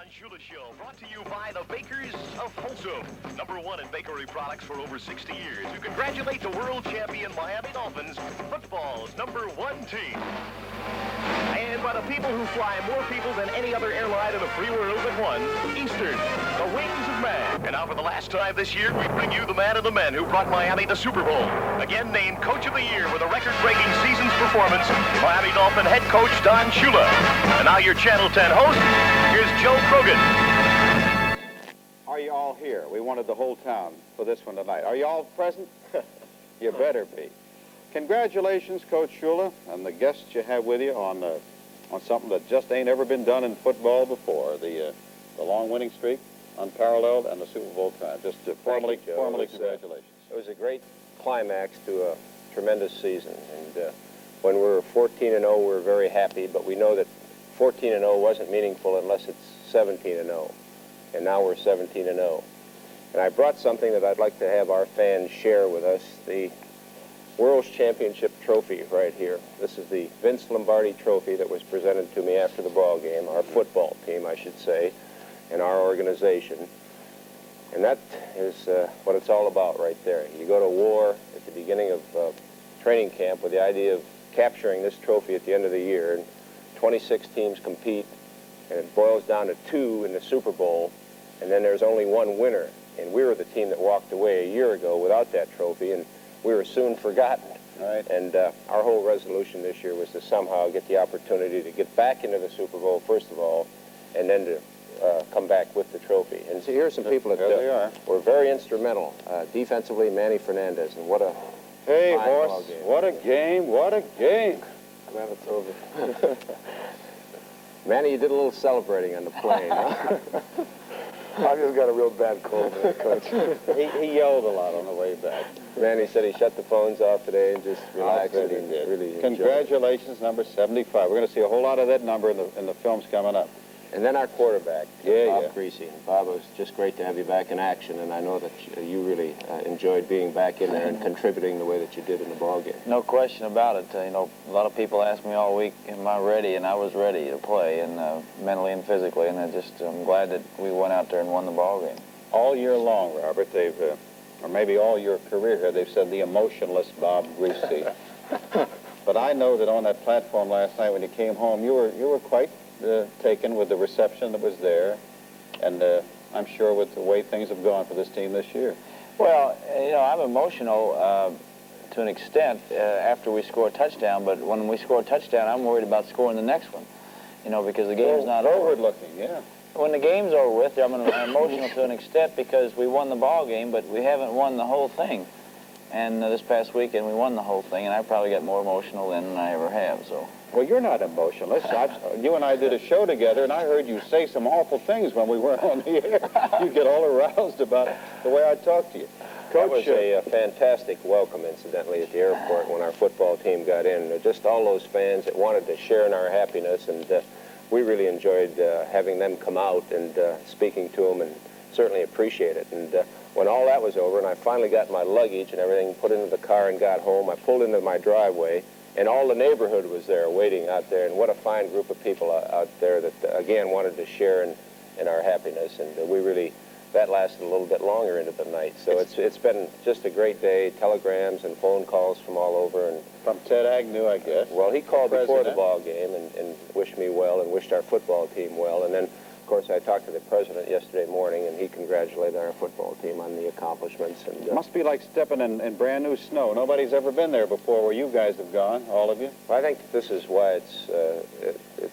Shula Show, brought to you by the Bakers of Folsom. #1 in bakery products for over 60 years. You congratulate the world champion Miami Dolphins, football's #1 team. And by the people who fly more people than any other airline in the free world but one, Eastern, the Wings of Man. And now for the last time this year, we bring you the man of the men who brought Miami the Super Bowl. Again named Coach of the Year with a record-breaking season's performance, Miami Dolphin head coach Don Shula. And now your Channel 10 host, here's Joe Krogan. Are you all here? We wanted the whole town for this one tonight. Are you all present? You better be. Congratulations, Coach Shula, and the guests you have with you on something that just ain't ever been done in football before, the long winning streak, unparalleled, and the Super Bowl time. Just formally congratulations. It was a great climax to a tremendous season, and when we were 14-0, we were very happy, but we know that 14-0 wasn't meaningful unless it's 17-0, and now we're 17-0. And I brought something that I'd like to have our fans share with us, the World's Championship Trophy right here. This is the Vince Lombardi Trophy that was presented to me after the ball game, our football team, I should say, and our organization. And that is what it's all about right there. You go to war at the beginning of training camp with the idea of capturing this trophy at the end of the year. And 26 teams compete, and it boils down to 2 in the Super Bowl, and then there's only 1 winner. And we were the team that walked away a year ago without that trophy, and we were soon forgotten. Right. And our whole resolution this year was to somehow get the opportunity to get back into the Super Bowl, first of all, and then to come back with the trophy. And so here's some people that were very instrumental. Defensively, Manny Fernandez, and what a Hey, horse, what a game, what a game. Glad it's over. Manny, you did a little celebrating on the plane, huh? I just got a real bad cold, Coach. He yelled a lot on the way back. Manny said he shut the phones off today and just relaxed. I bet he did. Really congratulations, number 75. We're going to see a whole lot of that number in the films coming up. And then our quarterback, Bob Creasy. And Bob, it was just great to have you back in action, and I know that you really enjoyed being back in there and contributing the way that you did in the ballgame. No question about it. You know, a lot of people asked me all week, am I ready? And I was ready to play, and mentally and physically, and I'm glad that we went out there and won the ballgame. All year long, Robert, they've, or maybe all your career here, they've said the emotionless Bob Creasy. But I know that on that platform last night when you came home, you were quite taken with the reception that was there, and I'm sure with the way things have gone for this team this year. Well, you know, I'm emotional to an extent after we score a touchdown, but when we score a touchdown, I'm worried about scoring the next one, you know, because the game's not over. Forward-looking, yeah. When the game's over with, I'm emotional to an extent because we won the ball game, but we haven't won the whole thing. And this past weekend, we won the whole thing, and I probably got more emotional than I ever have, so. Well, you're not emotionless. You and I did a show together, and I heard you say some awful things when we weren't on the air. You get all aroused about the way I talked to you. Coach, that was a fantastic welcome, incidentally, at the airport when our football team got in. Just all those fans that wanted to share in our happiness, and we really enjoyed having them come out and speaking to them, and certainly appreciate it. And when all that was over, and I finally got my luggage and everything put into the car and got home, I pulled into my driveway, and all the neighborhood was there waiting out there, and what a fine group of people out there that, again, wanted to share in our happiness, and that lasted a little bit longer into the night. So it's been just a great day, telegrams and phone calls from all over. And from Ted Agnew, I guess. Well, he called before the ball game and wished me well and wished our football team well, and then, of course, I talked to the president yesterday morning, and he congratulated our football team on the accomplishments. And it must be like stepping in brand new snow. Nobody's ever been there before where you guys have gone, all of you. I think this is why it's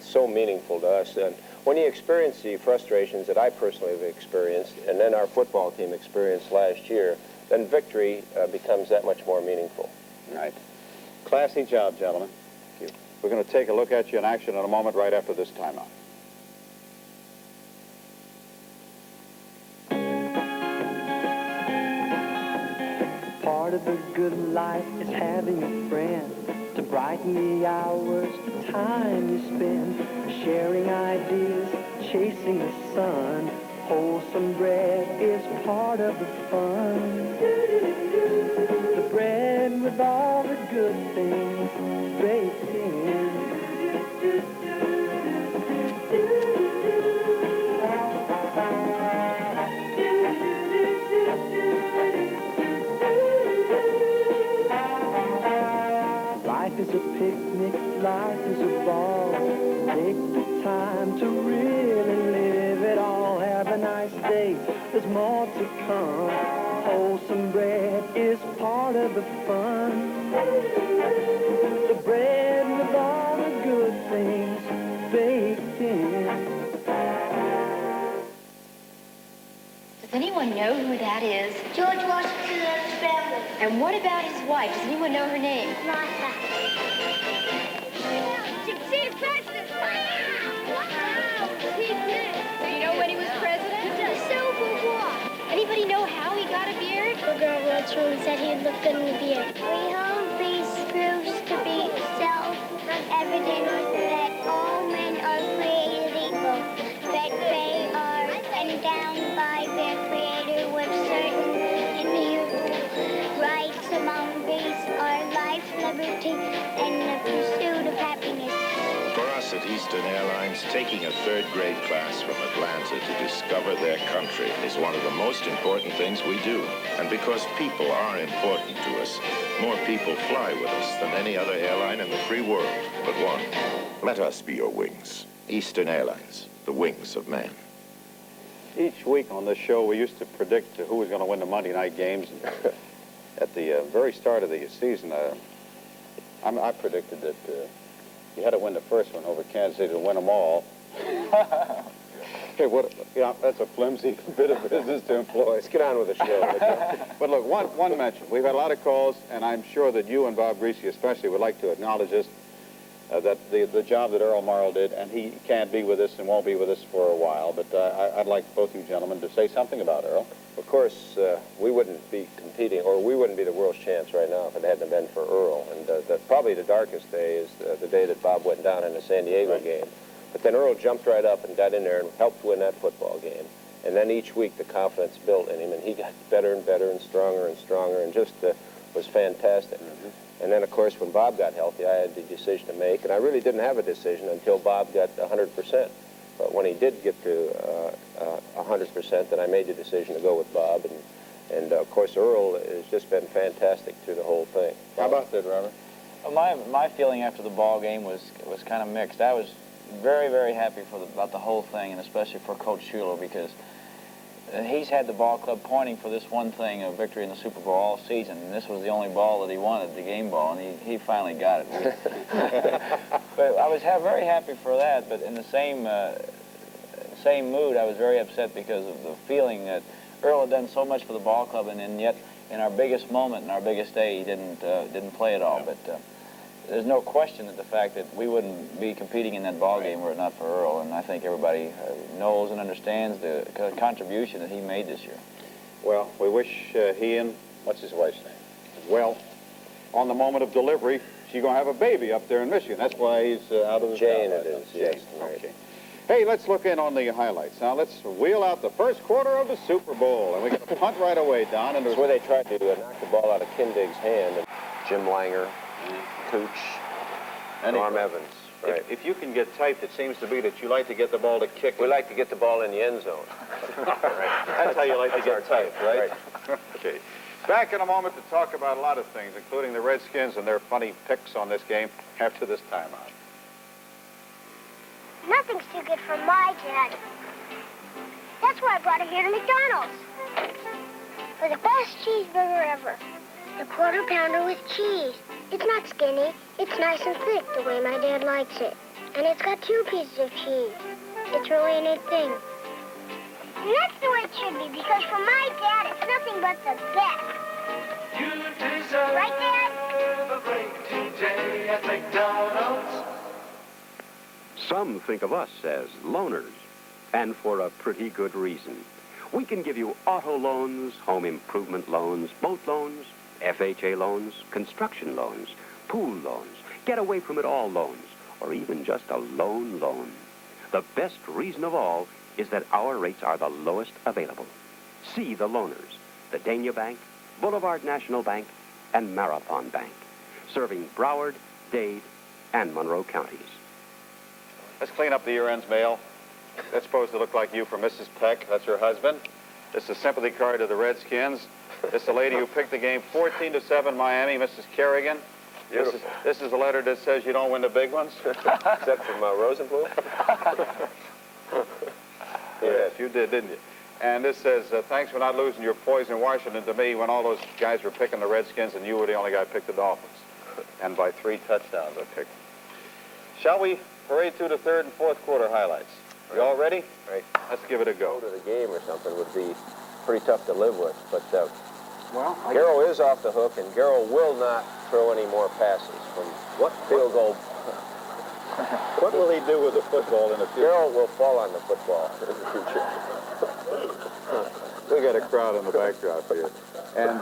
so meaningful to us. And when you experience the frustrations that I personally have experienced, and then our football team experienced last year, then victory becomes that much more meaningful. Right. Classy job, gentlemen. Thank you. We're going to take a look at you in action in a moment right after this timeout. Part of the good life is having a friend to brighten the hours, the time you spend sharing ideas, chasing the sun. Wholesome bread is part of the fun. The bread with all the good things baked in. day, there's more to come. Wholesome bread is part of the fun. The bread with all the good things baked in. Does anyone know who that is? George Washington and his family. And what about his wife? Does anyone know her name? Martha. Succeed president. Wow. Do you know when he was president? The Civil War. Anybody know how he got a beard? The girl wrote to him and said he'd look good in the beard. We hold these proofs to be self-evident that all men are created equal, that they are endowed by their Creator with certain immutable rights. Among these are life, liberty, and the pursuit of happiness. For us at Eastern Airlines, taking a third-grade class from Atlanta to discover their country is one of the most important things we do. And because people are important to us, more people fly with us than any other airline in the free world but one. Let us be your wings. Eastern Airlines, the wings of man. Each week on this show, we used to predict who was going to win the Monday night games. At the very start of the season, I predicted that you had to win the first one over Kansas City to win them all. Okay, that's a flimsy bit of business to employ. Let's get on with the show. But look, one mention. We've had a lot of calls, and I'm sure that you and Bob Greasy especially would like to acknowledge this, that the job that Earl Morrow did, and he can't be with us and won't be with us for a while, but I'd like both you gentlemen to say something about Earl. Of course, we wouldn't be competing, or we wouldn't be the world's champs right now if it hadn't been for Earl. And probably the darkest day is the day that Bob went down in the San Diego game. But then Earl jumped right up and got in there and helped win that football game. And then each week the confidence built in him, and he got better and better and stronger and just was fantastic. And then, of course, when Bob got healthy, I had the decision to make, and I really didn't have a decision until Bob got 100%. But when he did get to 100%, then I made the decision to go with Bob. And of course, Earl has just been fantastic through the whole thing. How about that, Robert? Well, my feeling after the ball game was kind of mixed. I was very, very happy about the whole thing, and especially for Coach Shula, because he's had the ball club pointing for this one thing, a victory in the Super Bowl all season, and this was the only ball that he wanted, the game ball, and he finally got it. But I was very happy for that, but in the same mood, I was very upset because of the feeling that Earl had done so much for the ball club, and yet in our biggest moment, in our biggest day, he didn't play at all. But there's no question that the fact that we wouldn't be competing in that ball game were it not for Earl, and I think everybody knows and understands the contribution that he made this year. Well, we wish he and, what's his wife's name? Well, on the moment of delivery, she's going to have a baby up there in Michigan. That's why he's out of the Jane, job. it is, yes. Jane. Right. Okay. Hey, let's look in on the highlights. Now, let's wheel out the first quarter of the Super Bowl, and we get a punt right away, Don. And That's where they tried to knock the ball out of Kindig's hand. And Jim Langer, Cooch, Norm Evans. Right. If you can get typed, it seems to be that you like to get the ball to kick. We like to get the ball in the end zone. Right. That's how you like to get typed, right? Okay. Back in a moment to talk about a lot of things, including the Redskins and their funny picks on this game after this timeout. Nothing's too good for my dad. That's why I brought him here to McDonald's. For the best cheeseburger ever. The quarter pounder with cheese. It's not skinny. It's nice and thick the way my dad likes it. And it's got 2 pieces of cheese. It's really a neat thing. And that's the way it should be, because for my dad, it's nothing but the best. You deserve Right, Dad? a break today at McDonald's. Some think of us as loaners, and for a pretty good reason. We can give you auto loans, home improvement loans, boat loans, FHA loans, construction loans, pool loans, get away from it all loans, or even just a loan. The best reason of all is that our rates are the lowest available. See the loaners, the Dania Bank, Boulevard National Bank, and Marathon Bank, serving Broward, Dade, and Monroe counties. Let's clean up the year-ends mail. That's supposed to look like you from Mrs. Peck. That's her husband. This is a sympathy card to the Redskins. This is the lady who picked the game 14-7 Miami, Mrs. Kerrigan. This is a letter that says you don't win the big ones. Except from Rosenblum. Yes, you did, didn't you? And this says, thanks for not losing your poison in Washington to me when all those guys were picking the Redskins and you were the only guy who picked the Dolphins. And by 3 touchdowns I picked. Shall we parade through the third and fourth quarter highlights? You all ready? Right. Let's give it a go. Go to the game or something would be pretty tough to live with. But Garrow is off the hook, and Garrow will not throw any more passes from field goal. What will he do with the football in the future? Garrow will fall on the football in the future. We got a crowd in the backdrop here. And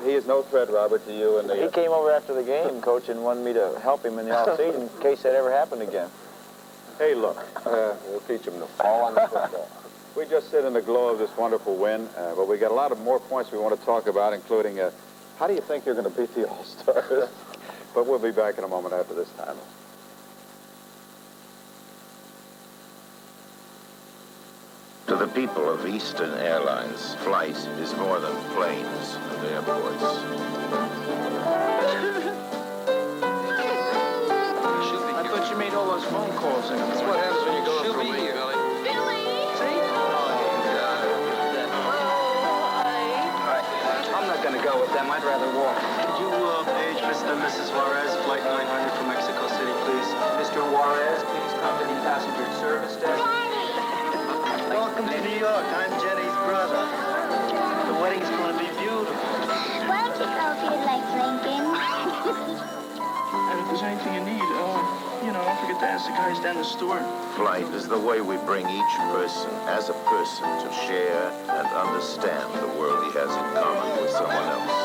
he is no threat, Robert, to you. And He came over after the game, Coach, and wanted me to help him in the offseason in case that ever happened again. Hey, look, we'll teach him to fall on the football. We just sit in the glow of this wonderful win, but we got a lot of more points we want to talk about, including how do you think you're going to beat the All-Stars? But we'll be back in a moment after this time. To the people of Eastern Airlines, flight is more than planes and airports. I thought you made all those phone calls. That's what happens when you go up for me, Billy. I'm not going to go with them. I'd rather walk. Could you page Mr. and Mrs. Juarez, flight 900 from Mexico City, please? Mr. Juarez, please come to the passenger service desk. Welcome to New York. I'm Jenny's brother. The wedding's going to be beautiful. Why don't you go if you'd like, Lincoln? And if there's anything you need, don't forget to ask the guys down the store. Flight is the way we bring each person as a person to share and understand the world he has in common with someone else.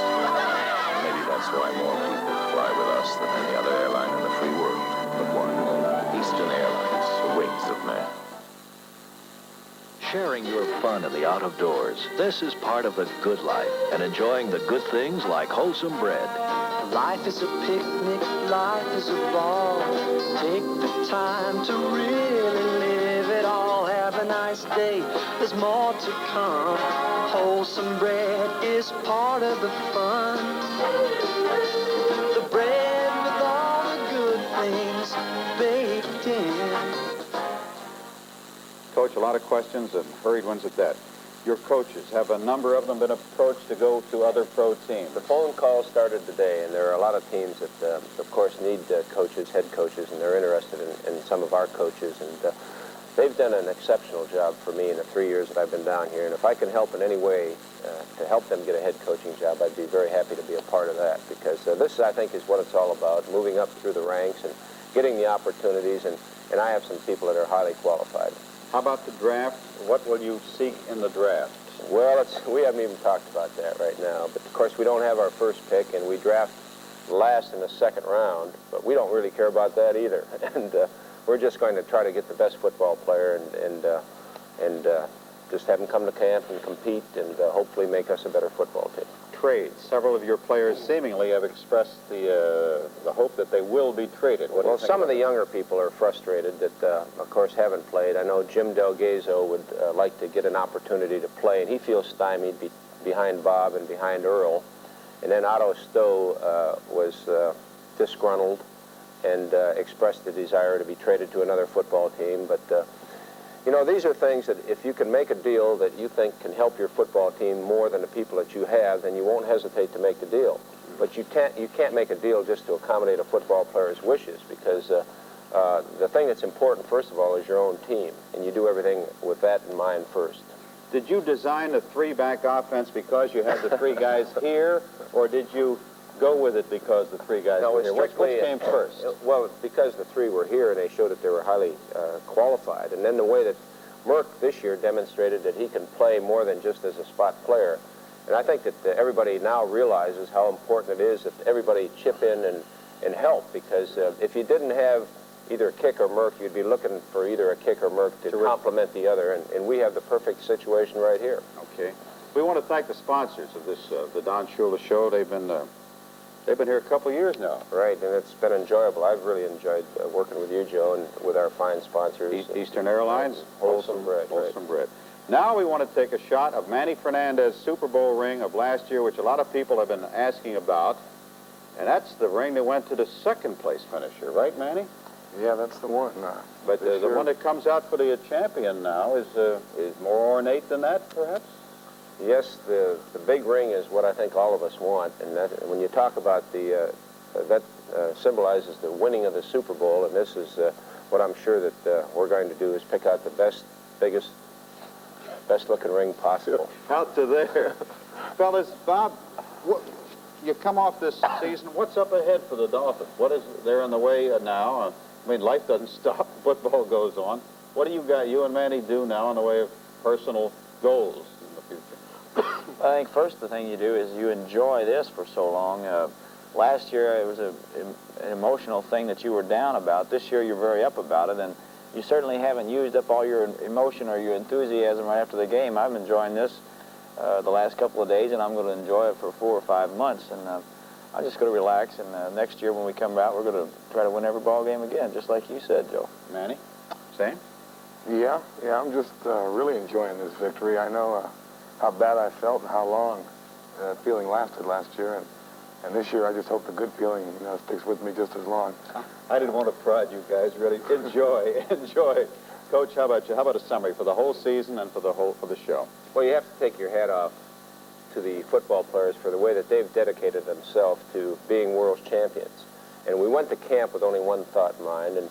Maybe that's why more people fly with us than any other airline in the free world. But why? Eastern Airlines, the wings of man. Sharing your fun in the out of doors. This is part of the good life and enjoying the good things like wholesome bread. Life is a picnic, life is a ball. Take the time to really live it all. Have a nice day, there's more to come. Wholesome bread is part of the fun. The bread with all the good things baked in. Coach, a lot of questions and hurried ones at that. Your coaches, have a number of them been approached to go to other pro teams? The phone call started today, and there are a lot of teams that, of course, need coaches, head coaches, and they're interested in some of our coaches. And they've done an exceptional job for me in the 3 years that I've been down here. And if I can help in any way to help them get a head coaching job, I'd be very happy to be a part of that. Because this, I think, is what it's all about, moving up through the ranks and getting the opportunities. And I have some people that are highly qualified. How about the draft? What will you seek in the draft? Well, we haven't even talked about that right now. But, of course, we don't have our first pick, and we draft last in the second round. But we don't really care about that either. And we're just going to try to get the best football player and just have him come to camp and compete and hopefully make us a better football team. Trades. Several of your players seemingly have expressed the hope that they will be traded. Well, some of the younger people are frustrated that, of course, haven't played. I know Jim Delgazo would like to get an opportunity to play, and he feels stymied behind Bob and behind Earl. And then Otto Stowe was disgruntled and expressed the desire to be traded to another football team. But these are things that if you can make a deal that you think can help your football team more than the people that you have, then you won't hesitate to make the deal. But you can't make a deal just to accommodate a football player's wishes, because the thing that's important, first of all, is your own team, and you do everything with that in mind first. Did you design the three-back offense because you had the three guys here, or did you go with it because the three guys were here? Which came first? Well, because the three were here and they showed that they were highly qualified. And then the way that Merck this year demonstrated that he can play more than just as a spot player. And I think that everybody now realizes how important it is that everybody chip in and help, because if you didn't have either a Kick or Merck, you'd be looking for either a Kick or Merck to complement the other. And we have the perfect situation right here. Okay. We want to thank the sponsors of this, the Don Shula Show. They've been here a couple of years now. Right, and it's been enjoyable. I've really enjoyed working with you, Joe, and with our fine sponsors. Eastern Airlines. Wholesome bread. Wholesome bread. Now we want to take a shot of Manny Fernandez's Super Bowl ring of last year, which a lot of people have been asking about. And that's the ring that went to the second place finisher, right, Manny? Yeah, that's the one. But the one that comes out for the champion now is more ornate than that, perhaps? Yes, the big ring is what I think all of us want, and that, when you talk about that symbolizes the winning of the Super Bowl, and this is what I'm sure that we're going to do is pick out the best, biggest, best-looking ring possible. Out to there. Fellas, Bob, you come off this season. What's up ahead for the Dolphins? What is there in the way now? I mean, life doesn't stop. Football goes on. What do you and Manny do now in the way of personal goals in the future? I think first the thing you do is you enjoy this for so long. Last year it was an emotional thing that you were down about. This year you're very up about it, and you certainly haven't used up all your emotion or your enthusiasm right after the game. I'm enjoying this the last couple of days, and I'm going to enjoy it for 4 or 5 months. And I'm just going to relax, and next year when we come out, we're going to try to win every ball game again, just like you said, Joe. Manny? Same? Yeah, I'm just really enjoying this victory. I know how bad I felt and how long that feeling lasted last year, and this year I just hope the good feeling sticks with me just as long. I didn't want to prod you guys, really. Enjoy. Coach, how about you? How about a summary for the whole season and for the show? Well, you have to take your hat off to the football players for the way that they've dedicated themselves to being world champions. And we went to camp with only one thought in mind, and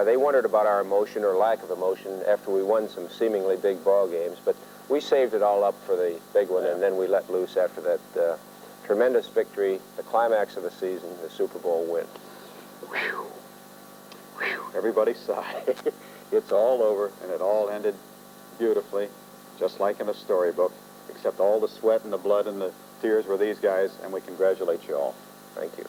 they wondered about our emotion or lack of emotion after we won some seemingly big ball games, but we saved it all up for the big one, and then we let loose after that tremendous victory, the climax of the season, the Super Bowl win. Whew. Whew. Everybody sigh. It's all over, and it all ended beautifully, just like in a storybook, except all the sweat and the blood and the tears were these guys, and we congratulate you all. Thank you.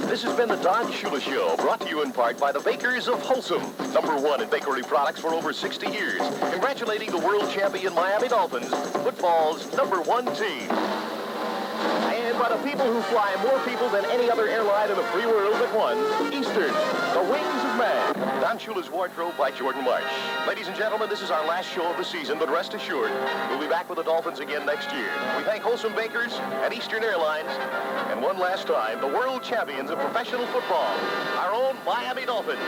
This has been the Don Shula Show, brought to you in part by the bakers of Wholesome, #1 in bakery products for over 60 years, congratulating the world champion Miami Dolphins, football's #1 team. And by the people who fly more people than any other airline in the free world but one, Eastern, the Wings of Man. Don Shula's Wardrobe by Jordan Marsh. Ladies and gentlemen, this is our last show of the season, but rest assured, we'll be back with the Dolphins again next year. We thank Wholesome Bakers and Eastern Airlines, and one last time, the world champions of professional football, our own Miami Dolphins.